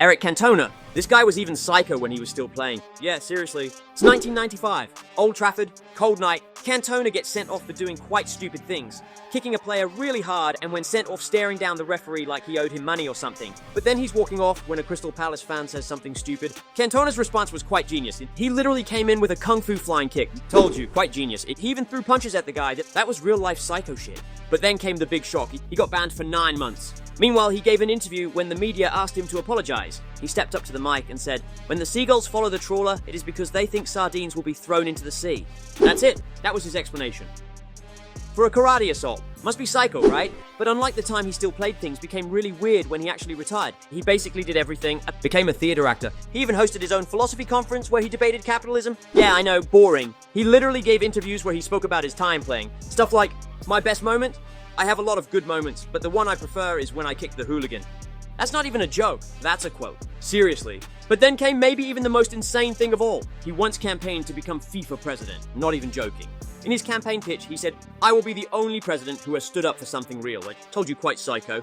Eric Cantona. This guy was even psycho when he was still playing. Yeah, seriously. It's 1995. Old Trafford, cold night. Cantona gets sent off for doing quite stupid things. Kicking a player really hard and when sent off staring down the referee like he owed him money or something. But then he's walking off when a Crystal Palace fan says something stupid. Cantona's response was quite genius. He literally came in with a kung fu flying kick. Told you, quite genius. He even threw punches at the guy. That was real life psycho shit. But then came the big shock. He got banned for 9 months. Meanwhile, he gave an interview when the media asked him to apologize. He stepped up to the mic and said, "When the seagulls follow the trawler, it is because they think sardines will be thrown into the sea." That's it. That was his explanation. For a karate assault. Must be psycho, right? But unlike the time he still played, things became really weird when he actually retired. He basically did everything, became a theater actor. He even hosted his own philosophy conference where he debated capitalism. Yeah, I know, boring. He literally gave interviews where he spoke about his time playing. Stuff like, "My best moment? I have a lot of good moments, but the one I prefer is when I kicked the hooligan." That's not even a joke, that's a quote. Seriously. But then came maybe even the most insane thing of all. He once campaigned to become FIFA president, not even joking. In his campaign pitch, he said, "I will be the only president who has stood up for something real." I told you, quite psycho.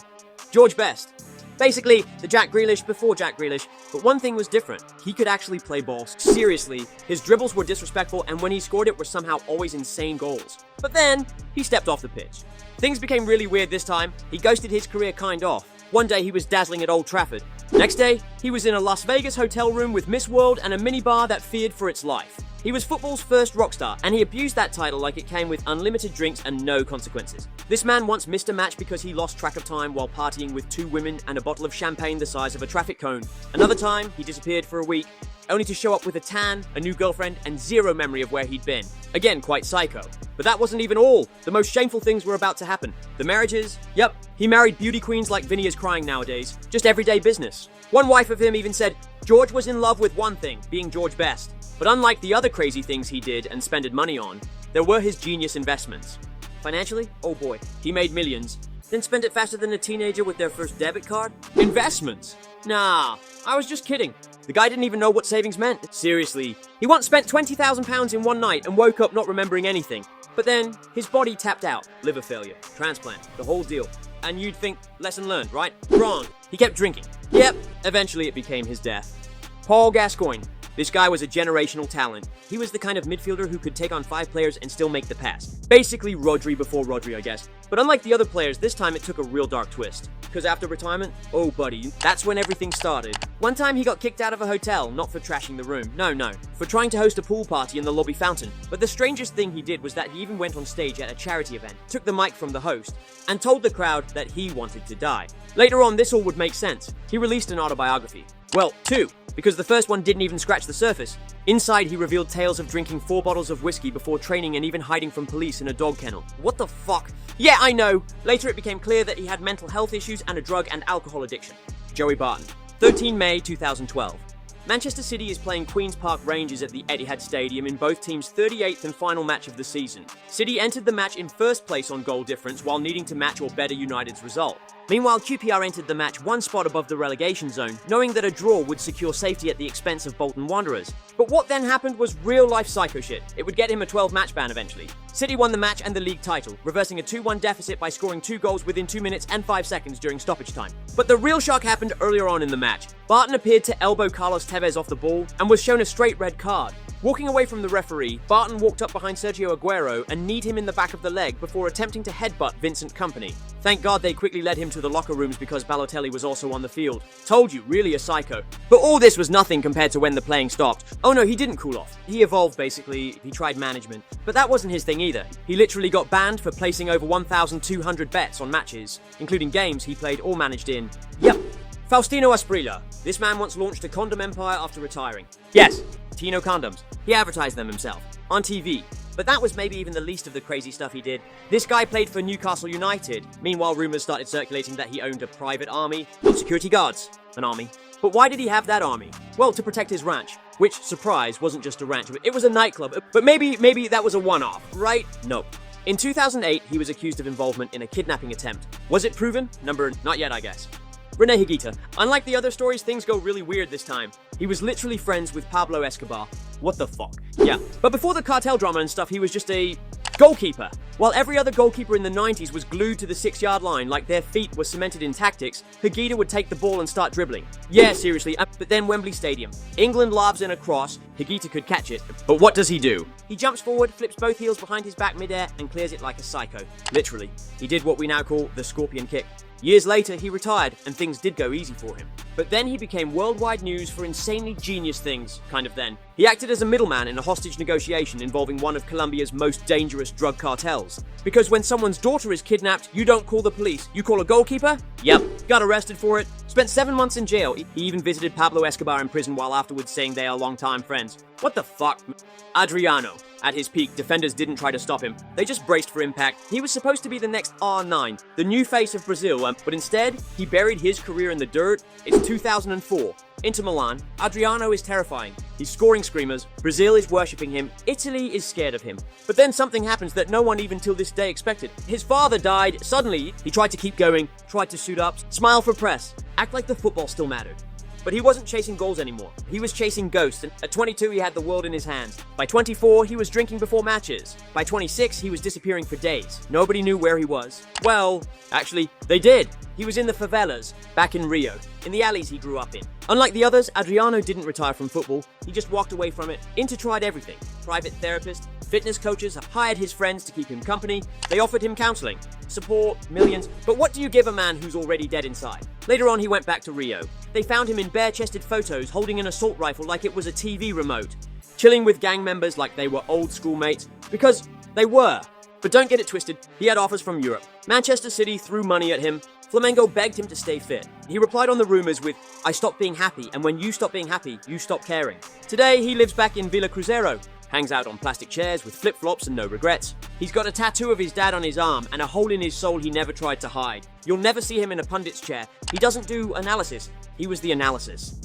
George Best. Basically, the Jack Grealish before Jack Grealish, but one thing was different. He could actually play ball. Seriously, his dribbles were disrespectful, and when he scored it were somehow always insane goals. But then, he stepped off the pitch. Things became really weird this time. He ghosted his career kind of. One day he was dazzling at Old Trafford. Next day, he was in a Las Vegas hotel room with Miss World and a minibar that feared for its life. He was football's first rock star, and he abused that title like it came with unlimited drinks and no consequences. This man once missed a match because he lost track of time while partying with 2 women and a bottle of champagne the size of a traffic cone. Another time, he disappeared for a week, only to show up with a tan, a new girlfriend, and zero memory of where he'd been. Again, quite psycho. But that wasn't even all. The most shameful things were about to happen. The marriages? Yep, he married beauty queens like Vinny is crying nowadays. Just everyday business. One wife of him even said, George was in love with one thing, being George Best. But unlike the other crazy things he did and spended money on, there were his genius investments. Financially? Oh boy, he made millions. Then spent it faster than a teenager with their first debit card? Investments? Nah, I was just kidding. The guy didn't even know what savings meant. Seriously, he once spent £20,000 in one night and woke up not remembering anything. But then, his body tapped out. Liver failure, transplant, the whole deal. And you'd think, lesson learned, right? Wrong. He kept drinking. Yep, eventually it became his death. Paul Gascoigne. This guy was a generational talent. He was the kind of midfielder who could take on 5 players and still make the pass. Basically Rodri before Rodri, I guess. But unlike the other players, this time it took a real dark twist. Because after retirement, oh buddy, that's when everything started. One time he got kicked out of a hotel, not for trashing the room, no, for trying to host a pool party in the lobby fountain. But the strangest thing he did was that he even went on stage at a charity event, took the mic from the host, and told the crowd that he wanted to die. Later on, this all would make sense. He released an autobiography. Well, 2, because the first one didn't even scratch the surface. Inside, he revealed tales of drinking 4 bottles of whiskey before training and even hiding from police in a dog kennel. What the fuck? Yeah, I know. Later, it became clear that he had mental health issues and a drug and alcohol addiction. Joey Barton. 13 May 2012. Manchester City is playing Queen's Park Rangers at the Etihad Stadium in both teams' 38th and final match of the season. City entered the match in first place on goal difference while needing to match or better United's result. Meanwhile, QPR entered the match 1 spot above the relegation zone, knowing that a draw would secure safety at the expense of Bolton Wanderers. But what then happened was real-life psycho shit. It would get him a 12-match ban eventually. City won the match and the league title, reversing a 2-1 deficit by scoring 2 goals within 2 minutes and 5 seconds during stoppage time. But the real shock happened earlier on in the match. Barton appeared to elbow Carlos Tevez off the ball and was shown a straight red card. Walking away from the referee, Barton walked up behind Sergio Aguero and kneed him in the back of the leg before attempting to headbutt Vincent Kompany. Thank God they quickly led him to the locker rooms because Balotelli was also on the field. Told you, really a psycho. But all this was nothing compared to when the playing stopped. Oh no, he didn't cool off. He evolved basically, he tried management. But that wasn't his thing either. He literally got banned for placing over 1,200 bets on matches, including games he played or managed in. Yep. Faustino Asprilla. This man once launched a condom empire after retiring. Yes, Tino condoms. He advertised them himself, on TV. But that was maybe even the least of the crazy stuff he did. This guy played for Newcastle United. Meanwhile, rumours started circulating that he owned a private army, not security guards, an army. But why did he have that army? Well, to protect his ranch. Which, surprise, wasn't just a ranch, it was a nightclub. But maybe that was a one-off, right? Nope. In 2008, he was accused of involvement in a kidnapping attempt. Was it proven? Not yet, I guess. Rene Higuita. Unlike the other stories, things go really weird this time. He was literally friends with Pablo Escobar. What the fuck? Yeah. But before the cartel drama and stuff, he was just a Goalkeeper. While every other goalkeeper in the 90s was glued to the 6-yard line like their feet were cemented in tactics, Higuita would take the ball and start dribbling. Yeah, seriously, but then Wembley Stadium. England lobs in a cross, Higuita could catch it, but what does he do? He jumps forward, flips both heels behind his back midair, and clears it like a psycho. Literally. He did what we now call the scorpion kick. Years later, he retired, and things did go easy for him. But then he became worldwide news for insanely genius things, kind of then. He acted as a middleman in a hostage negotiation involving one of Colombia's most dangerous drug cartels. Because when someone's daughter is kidnapped, you don't call the police, you call a goalkeeper? Yep, got arrested for it. Spent 7 months in jail. He even visited Pablo Escobar in prison while afterwards saying they are longtime friends. What the fuck? Adriano. At his peak, defenders didn't try to stop him. They just braced for impact. He was supposed to be the next R9, the new face of Brazil, but instead, he buried his career in the dirt. It's 2004. Inter Milan. Adriano is terrifying. He's scoring screamers. Brazil is worshipping him. Italy is scared of him. But then something happens that no one even till this day expected. His father died. Suddenly, he tried to keep going, tried to suit up, smile for press, act like the football still mattered. But he wasn't chasing goals anymore. He was chasing ghosts, and at 22 he had the world in his hands. By 24, he was drinking before matches. By 26, he was disappearing for days. Nobody knew where he was. Well, actually, they did. He was in the favelas, back in Rio, in the alleys he grew up in. Unlike the others, Adriano didn't retire from football. He just walked away from it. Inter tried everything. Private therapist, fitness coaches hired his friends to keep him company. They offered him counseling, support, millions. But what do you give a man who's already dead inside? Later on, he went back to Rio. They found him in bare-chested photos holding an assault rifle like it was a TV remote, chilling with gang members like they were old schoolmates, because they were. But don't get it twisted, he had offers from Europe. Manchester City threw money at him. Flamengo begged him to stay fit. He replied on the rumors with, "I stopped being happy, and when you stop being happy, you stop caring." Today, he lives back in Villa Cruzeiro, hangs out on plastic chairs with flip-flops and no regrets. He's got a tattoo of his dad on his arm and a hole in his soul he never tried to hide. You'll never see him in a pundit's chair. He doesn't do analysis. He was the analysis.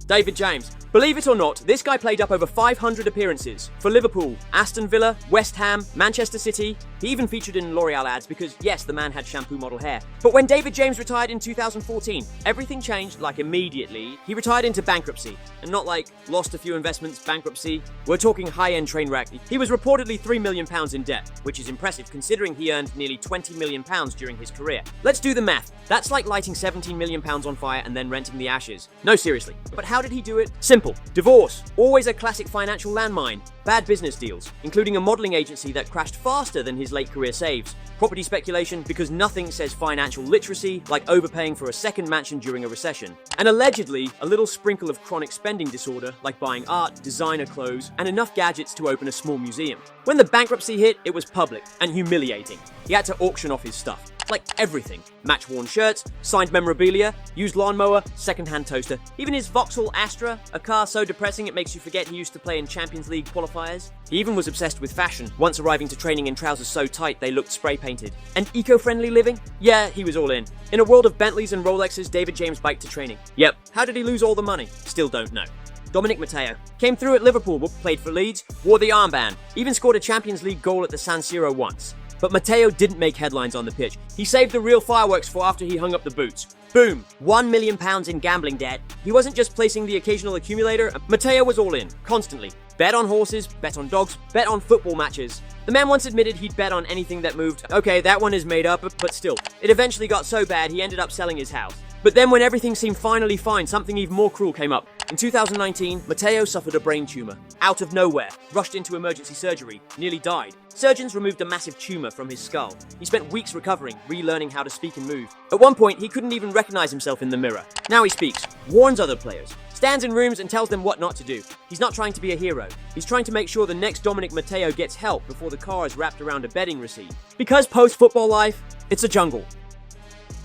David James. Believe it or not, this guy played up over 500 appearances for Liverpool, Aston Villa, West Ham, Manchester City. He even featured in L'Oreal ads because, yes, the man had shampoo model hair. But when David James retired in 2014, everything changed, like immediately. He retired into bankruptcy, and not like lost a few investments, bankruptcy. We're talking high-end train wreck. He was reportedly £3 million in debt, which is impressive considering he earned nearly £20 million during his career. Let's do the math. That's like lighting £17 million on fire and then renting the ashes. No, seriously. But how did he do it? Simple. Divorce. Always a classic financial landmine. Bad business deals, including a modeling agency that crashed faster than his late career saves. Property speculation, because nothing says financial literacy like overpaying for a second mansion during a recession. And allegedly, a little sprinkle of chronic spending disorder like buying art, designer clothes, and enough gadgets to open a small museum. When the bankruptcy hit, it was public and humiliating. He had to auction off his stuff. Like everything. Match-worn shirts, signed memorabilia, used lawnmower, second-hand toaster. Even his Vauxhall Astra, a car so depressing it makes you forget he used to play in Champions League qualifiers. He even was obsessed with fashion, once arriving to training in trousers so tight they looked spray-painted. And eco-friendly living? Yeah, he was all in. In a world of Bentleys and Rolexes, David James biked to training. Yep. How did he lose all the money? Still don't know. Dominic Matteo. Came through at Liverpool, played for Leeds, wore the armband, even scored a Champions League goal at the San Siro once. But Matteo didn't make headlines on the pitch. He saved the real fireworks for after he hung up the boots. Boom! £1 million in gambling debt. He wasn't just placing the occasional accumulator. Matteo was all in, constantly. Bet on horses, bet on dogs, bet on football matches. The man once admitted he'd bet on anything that moved. Okay, that one is made up, but still. It eventually got so bad he ended up selling his house. But then when everything seemed finally fine, something even more cruel came up. In 2019, Matteo suffered a brain tumor. Out of nowhere, rushed into emergency surgery, nearly died. Surgeons removed a massive tumor from his skull. He spent weeks recovering, relearning how to speak and move. At one point, he couldn't even recognize himself in the mirror. Now he speaks, warns other players, stands in rooms and tells them what not to do. He's not trying to be a hero. He's trying to make sure the next Dominic Matteo gets help before the car is wrapped around a betting receipt. Because post-football life, it's a jungle.